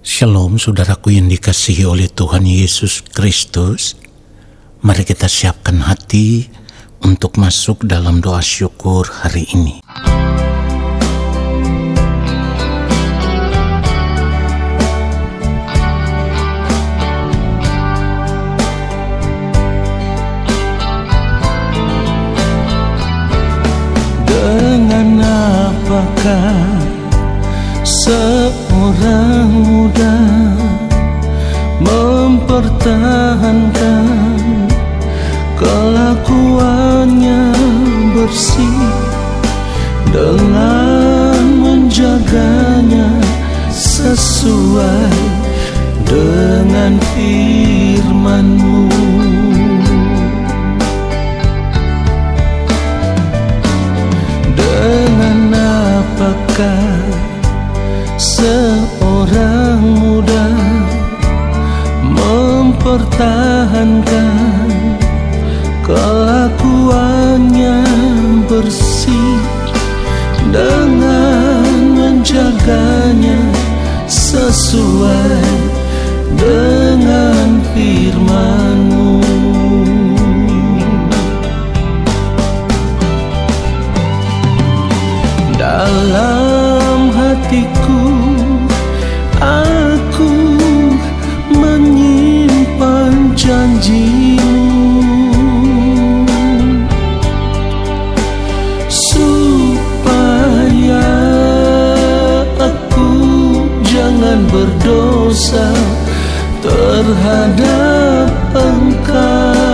Shalom saudaraku yang dikasihi oleh Tuhan Yesus Kristus. Mari kita siapkan hati untuk masuk dalam doa syukur hari ini. Dengan apakah seorang muda mempertahankan kelakuannya bersih dengan menjaganya sesuai dengan firman-Mu? Dengan apakah seorang muda mempertahankan kelakuannya bersih dengan menjaganya sesuai dengan firman-Mu? Dalam hatiku aku menyimpan janji-Mu, supaya aku jangan berdosa terhadap Engkau.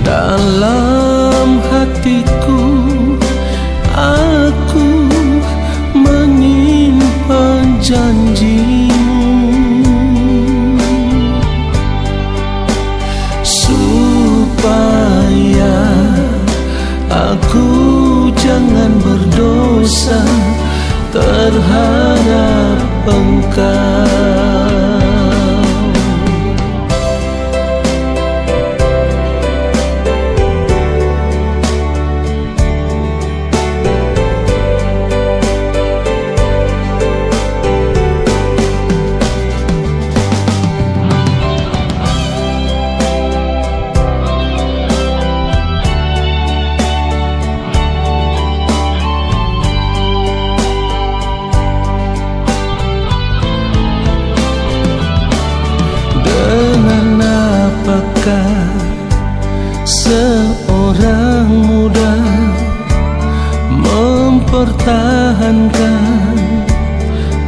Dalam hatiku aku menyimpan janji-Mu, supaya aku jangan berdosa terhadap Engkau. Apakah seorang muda mempertahankan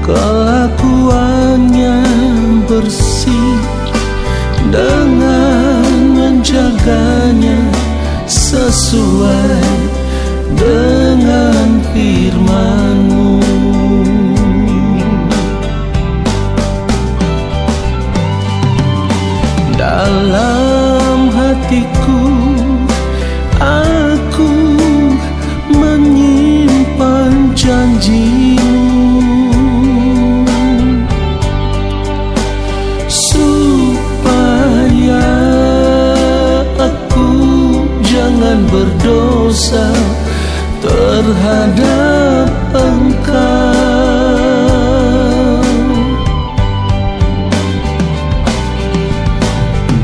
kelakuannya bersih dengan menjaganya sesuai dengan firman-Mu? Dalam hatiku aku menyimpan janji-Mu, supaya aku jangan berdosa terhadap Engkau.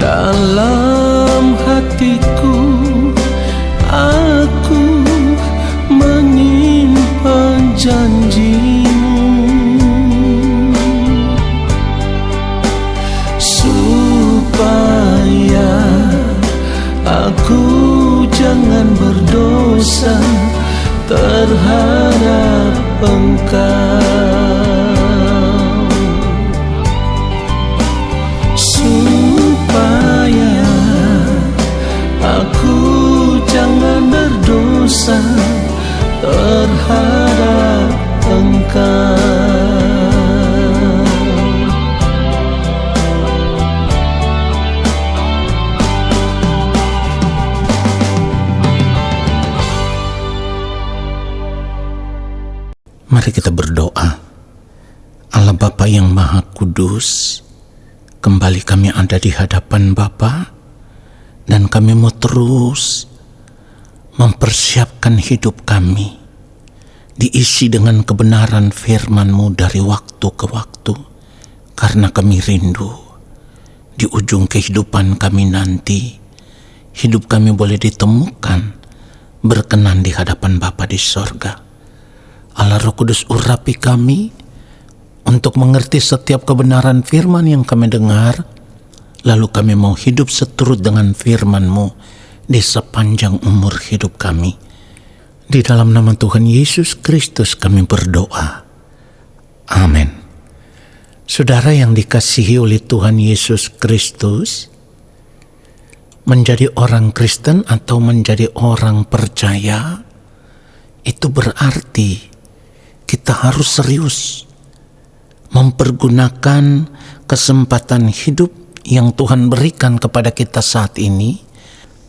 Dalam hatiku aku menyimpan janji-Mu, supaya aku jangan berdosa terhadap Engkau. Supaya aku jangan berdosa terhadap Engkau. Mari kita berdoa. Allah Bapa yang Maha Kudus, kembali kami ada di hadapan Bapa, dan kami mau terus mempersiapkan hidup kami diisi dengan kebenaran firman-Mu dari waktu ke waktu, karena kami rindu di ujung kehidupan kami nanti, hidup kami boleh ditemukan berkenan di hadapan Bapa di sorga. Allah Roh Kudus urapi kami untuk mengerti setiap kebenaran firman yang kami dengar, lalu kami mau hidup seturut dengan firman-Mu di sepanjang umur hidup kami. Di dalam nama Tuhan Yesus Kristus kami berdoa. Amin. Saudara yang dikasihi oleh Tuhan Yesus Kristus, menjadi orang Kristen atau menjadi orang percaya itu berarti kita harus serius mempergunakan kesempatan hidup yang Tuhan berikan kepada kita saat ini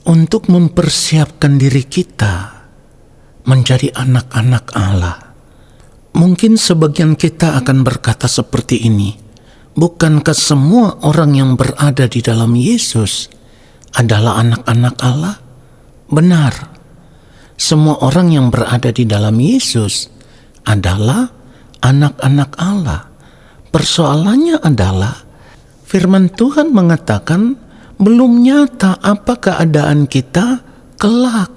untuk mempersiapkan diri kita menjadi anak-anak Allah. Mungkin sebagian kita akan berkata seperti ini, bukankah semua orang yang berada di dalam Yesus adalah anak-anak Allah? Benar, semua orang yang berada di dalam Yesus adalah anak-anak Allah. Persoalannya adalah firman Tuhan mengatakan belum nyata apa keadaan kita kelak.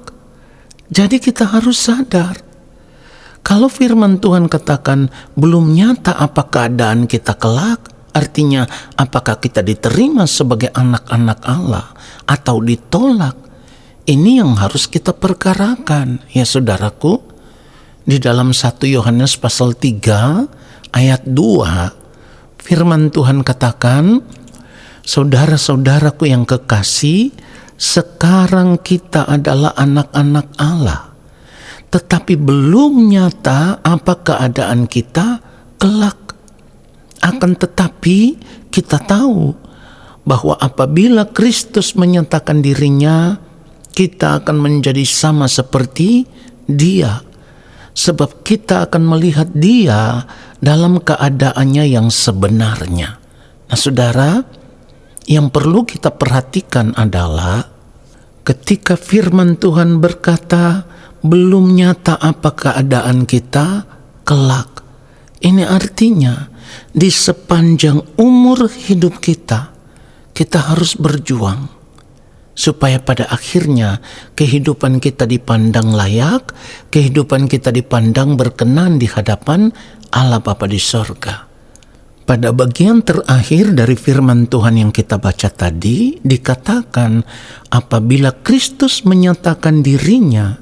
Jadi kita harus sadar, kalau firman Tuhan katakan belum nyata apa keadaan kita kelak, artinya apakah kita diterima sebagai anak-anak Allah atau ditolak. Ini yang harus kita perkarakan, ya saudaraku. Di dalam 1 Yohanes pasal 3 ayat 2, firman Tuhan katakan, saudara-saudaraku yang kekasih, sekarang kita adalah anak-anak Allah, tetapi belum nyata apa keadaan kita kelak. Akan tetapi kita tahu bahwa apabila Kristus menyatakan dirinya, kita akan menjadi sama seperti Dia, sebab kita akan melihat Dia dalam keadaannya yang sebenarnya. Nah saudara, yang perlu kita perhatikan adalah ketika firman Tuhan berkata belum nyata apa keadaan kita kelak. Ini artinya di sepanjang umur hidup kita, kita harus berjuang supaya pada akhirnya kehidupan kita dipandang layak, kehidupan kita dipandang berkenan di hadapan Allah Bapa di sorga. Pada bagian terakhir dari firman Tuhan yang kita baca tadi, dikatakan apabila Kristus menyatakan dirinya,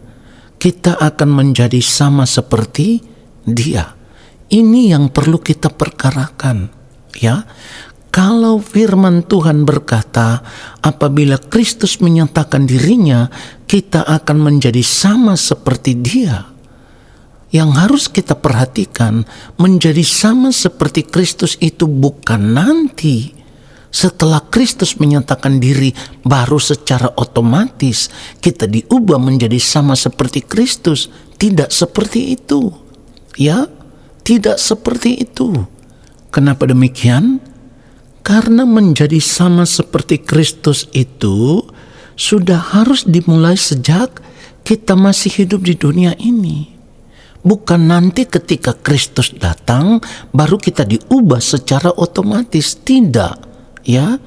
kita akan menjadi sama seperti Dia. Ini yang perlu kita perkarakan, ya. Kalau firman Tuhan berkata apabila Kristus menyatakan dirinya, kita akan menjadi sama seperti Dia. Yang harus kita perhatikan, menjadi sama seperti Kristus itu bukan nanti setelah Kristus menyatakan diri baru secara otomatis kita diubah menjadi sama seperti Kristus. Tidak seperti itu, ya, tidak seperti itu. Kenapa demikian? Karena menjadi sama seperti Kristus itu sudah harus dimulai sejak kita masih hidup di dunia ini. Bukan nanti ketika Kristus datang baru kita diubah secara otomatis. Tidak, ya.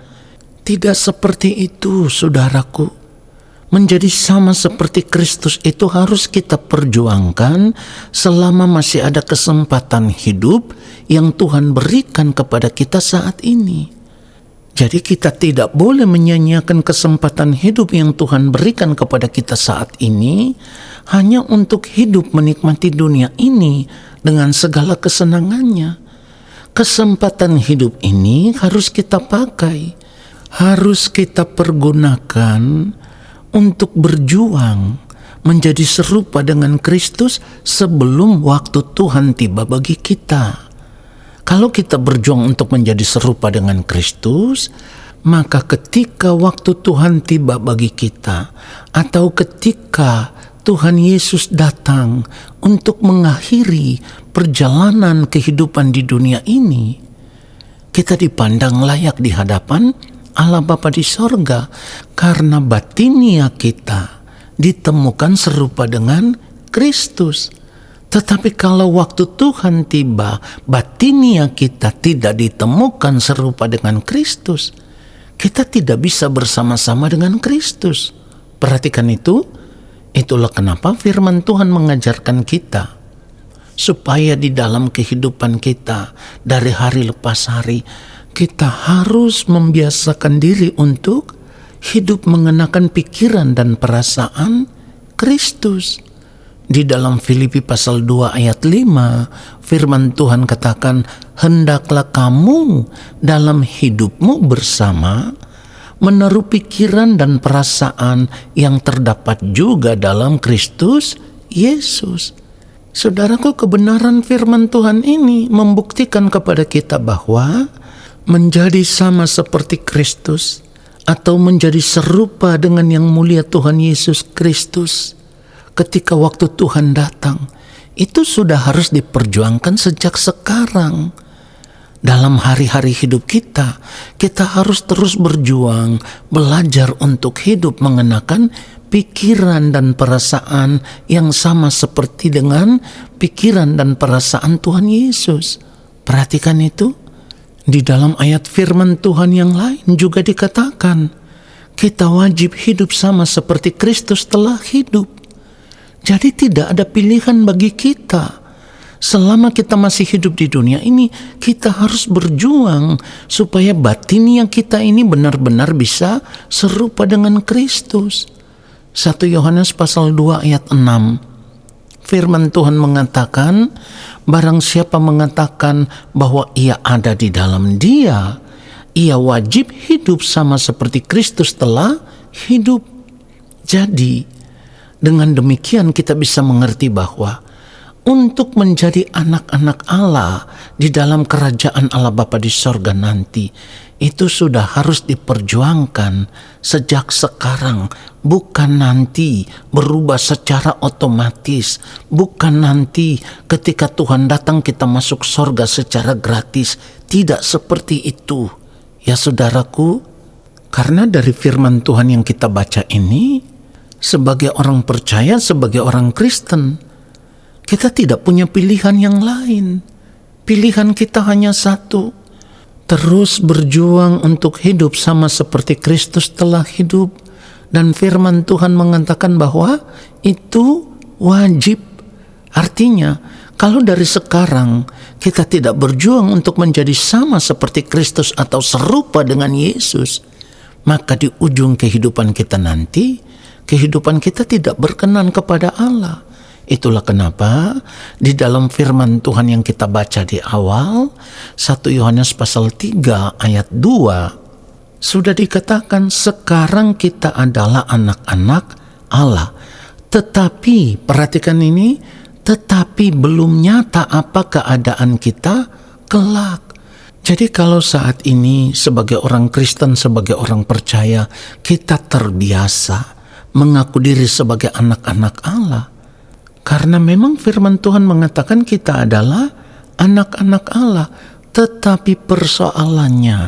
Tidak seperti itu, saudaraku. Menjadi sama seperti Kristus itu harus kita perjuangkan selama masih ada kesempatan hidup yang Tuhan berikan kepada kita saat ini. Jadi kita tidak boleh menyanyiakan kesempatan hidup yang Tuhan berikan kepada kita saat ini hanya untuk hidup menikmati dunia ini dengan segala kesenangannya. Kesempatan hidup ini harus kita pakai, harus kita pergunakan untuk berjuang menjadi serupa dengan Kristus sebelum waktu Tuhan tiba bagi kita. Kalau kita berjuang untuk menjadi serupa dengan Kristus, maka ketika waktu Tuhan tiba bagi kita, atau ketika Tuhan Yesus datang untuk mengakhiri perjalanan kehidupan di dunia ini, kita dipandang layak di hadapan Allah Bapa di sorga, karena batinia kita ditemukan serupa dengan Kristus. Tetapi kalau waktu Tuhan tiba, batinia kita tidak ditemukan serupa dengan Kristus, kita tidak bisa bersama-sama dengan Kristus. Perhatikan itu. Itulah kenapa firman Tuhan mengajarkan kita supaya di dalam kehidupan kita dari hari lepas hari, kita harus membiasakan diri untuk hidup mengenakan pikiran dan perasaan Kristus. Di dalam Filipi pasal 2 ayat 5, firman Tuhan katakan, hendaklah kamu dalam hidupmu bersama menaruh pikiran dan perasaan yang terdapat juga dalam Kristus Yesus. Saudaraku, kebenaran firman Tuhan ini membuktikan kepada kita bahwa menjadi sama seperti Kristus atau menjadi serupa dengan yang mulia Tuhan Yesus Kristus ketika waktu Tuhan datang, itu sudah harus diperjuangkan sejak sekarang. Dalam hari-hari hidup kita harus terus berjuang, belajar untuk hidup mengenakan pikiran dan perasaan yang sama seperti dengan pikiran dan perasaan Tuhan Yesus. Perhatikan itu. Di dalam ayat firman Tuhan yang lain juga dikatakan, kita wajib hidup sama seperti Kristus telah hidup. Jadi tidak ada pilihan bagi kita. Selama kita masih hidup di dunia ini, kita harus berjuang supaya batin yang kita ini benar-benar bisa serupa dengan Kristus. 1 Yohanes pasal 2 ayat 6. Firman Tuhan mengatakan, barang siapa mengatakan bahwa ia ada di dalam Dia, ia wajib hidup sama seperti Kristus telah hidup. Jadi, dengan demikian kita bisa mengerti bahwa untuk menjadi anak-anak Allah di dalam kerajaan Allah Bapa di sorga nanti, itu sudah harus diperjuangkan sejak sekarang, bukan nanti berubah secara otomatis, bukan nanti ketika Tuhan datang kita masuk sorga secara gratis. Tidak seperti itu, ya saudaraku. Karena dari firman Tuhan yang kita baca ini, sebagai orang percaya, sebagai orang Kristen, kita tidak punya pilihan yang lain. Pilihan kita hanya satu, terus berjuang untuk hidup sama seperti Kristus telah hidup. Dan firman Tuhan mengatakan bahwa itu wajib. Artinya, kalau dari sekarang kita tidak berjuang untuk menjadi sama seperti Kristus atau serupa dengan Yesus, maka di ujung kehidupan kita nanti, kehidupan kita tidak berkenan kepada Allah. Itulah kenapa di dalam firman Tuhan yang kita baca di awal, 1 Yohanes pasal 3 ayat 2, sudah dikatakan sekarang kita adalah anak-anak Allah. Tetapi, perhatikan ini, tetapi belum nyata apa keadaan kita kelak. Jadi kalau saat ini sebagai orang Kristen, sebagai orang percaya, kita terbiasa mengaku diri sebagai anak-anak Allah. Karena memang firman Tuhan mengatakan kita adalah anak-anak Allah. Tetapi persoalannya,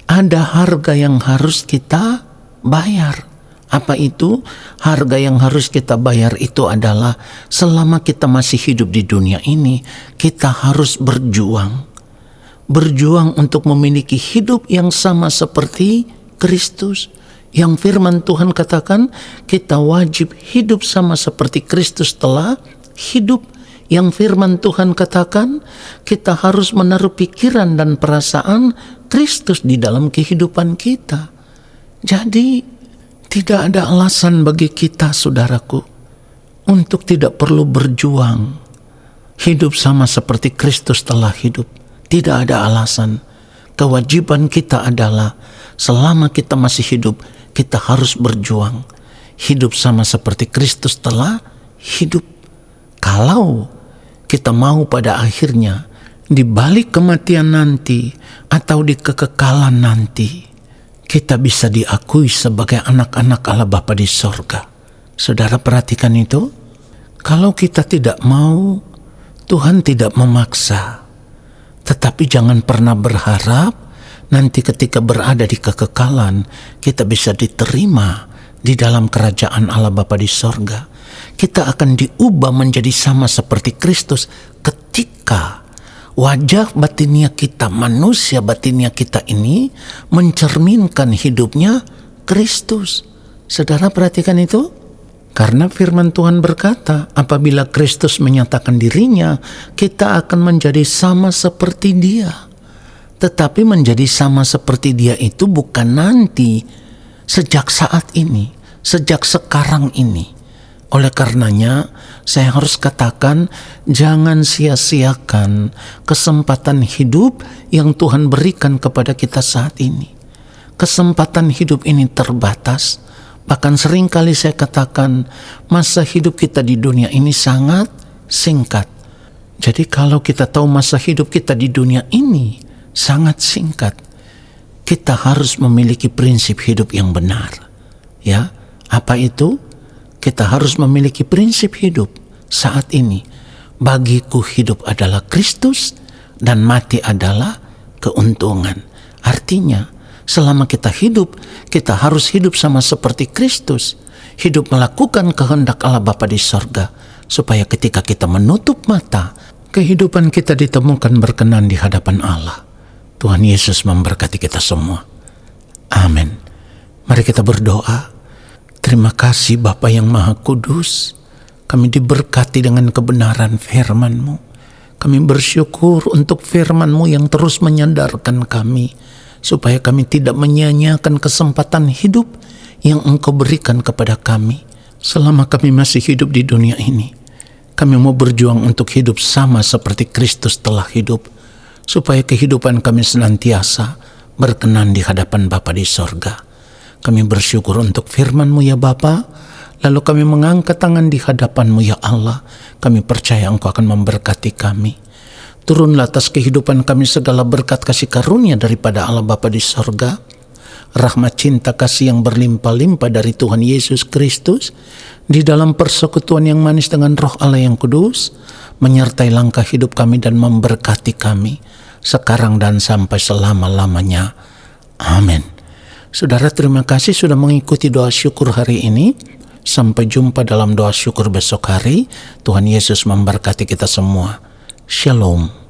ada harga yang harus kita bayar. Apa itu? Harga yang harus kita bayar itu adalah selama kita masih hidup di dunia ini, kita harus berjuang. Berjuang untuk memiliki hidup yang sama seperti Kristus. Yang firman Tuhan katakan kita wajib hidup sama seperti Kristus telah hidup. Yang firman Tuhan katakan kita harus menaruh pikiran dan perasaan Kristus di dalam kehidupan kita. Jadi tidak ada alasan bagi kita, saudaraku, untuk tidak perlu berjuang hidup sama seperti Kristus telah hidup. Tidak ada alasan. Kewajiban kita adalah selama kita masih hidup, kita harus berjuang hidup sama seperti Kristus telah hidup. Kalau kita mau pada akhirnya di balik kematian nanti atau di kekekalan nanti, kita bisa diakui sebagai anak-anak Allah Bapa di sorga. Saudara perhatikan itu. Kalau kita tidak mau, Tuhan tidak memaksa. Tetapi jangan pernah berharap nanti ketika berada di kekekalan, kita bisa diterima di dalam kerajaan Allah Bapa di sorga. Kita akan diubah menjadi sama seperti Kristus ketika wajah batinia kita, manusia batinia kita ini mencerminkan hidupnya Kristus. Saudara perhatikan itu. Karena firman Tuhan berkata, apabila Kristus menyatakan dirinya, kita akan menjadi sama seperti Dia. Tetapi menjadi sama seperti Dia itu bukan nanti, sejak saat ini, sejak sekarang ini. Oleh karenanya, saya harus katakan, jangan sia-siakan kesempatan hidup yang Tuhan berikan kepada kita saat ini. Kesempatan hidup ini terbatas. Bahkan seringkali saya katakan, masa hidup kita di dunia ini sangat singkat. Jadi kalau kita tahu masa hidup kita di dunia ini sangat singkat, kita harus memiliki prinsip hidup yang benar. Ya, apa itu? Kita harus memiliki prinsip hidup saat ini. Bagiku hidup adalah Kristus dan mati adalah keuntungan. Artinya, selama kita hidup, kita harus hidup sama seperti Kristus. Hidup melakukan kehendak Allah Bapa di sorga. Supaya ketika kita menutup mata, kehidupan kita ditemukan berkenan di hadapan Allah. Tuhan Yesus memberkati kita semua. Amin. Mari kita berdoa. Terima kasih Bapa yang Maha Kudus. Kami diberkati dengan kebenaran firman-Mu. Kami bersyukur untuk firman-Mu yang terus menyadarkan kami, supaya kami tidak menyia-nyiakan kesempatan hidup yang Engkau berikan kepada kami. Selama kami masih hidup di dunia ini, kami mau berjuang untuk hidup sama seperti Kristus telah hidup, supaya kehidupan kami senantiasa berkenan di hadapan Bapa di sorga. Kami bersyukur untuk firman-Mu ya Bapa, lalu kami mengangkat tangan di hadapan-Mu ya Allah. Kami percaya Engkau akan memberkati kami. Turunlah atas kehidupan kami segala berkat kasih karunia daripada Allah Bapa di sorga, rahmat cinta kasih yang berlimpah-limpah dari Tuhan Yesus Kristus, di dalam persekutuan yang manis dengan Roh Allah yang kudus, menyertai langkah hidup kami dan memberkati kami, sekarang dan sampai selama-lamanya. Amin. Saudara, terima kasih sudah mengikuti doa syukur hari ini. Sampai jumpa dalam doa syukur besok hari. Tuhan Yesus memberkati kita semua. Shalom.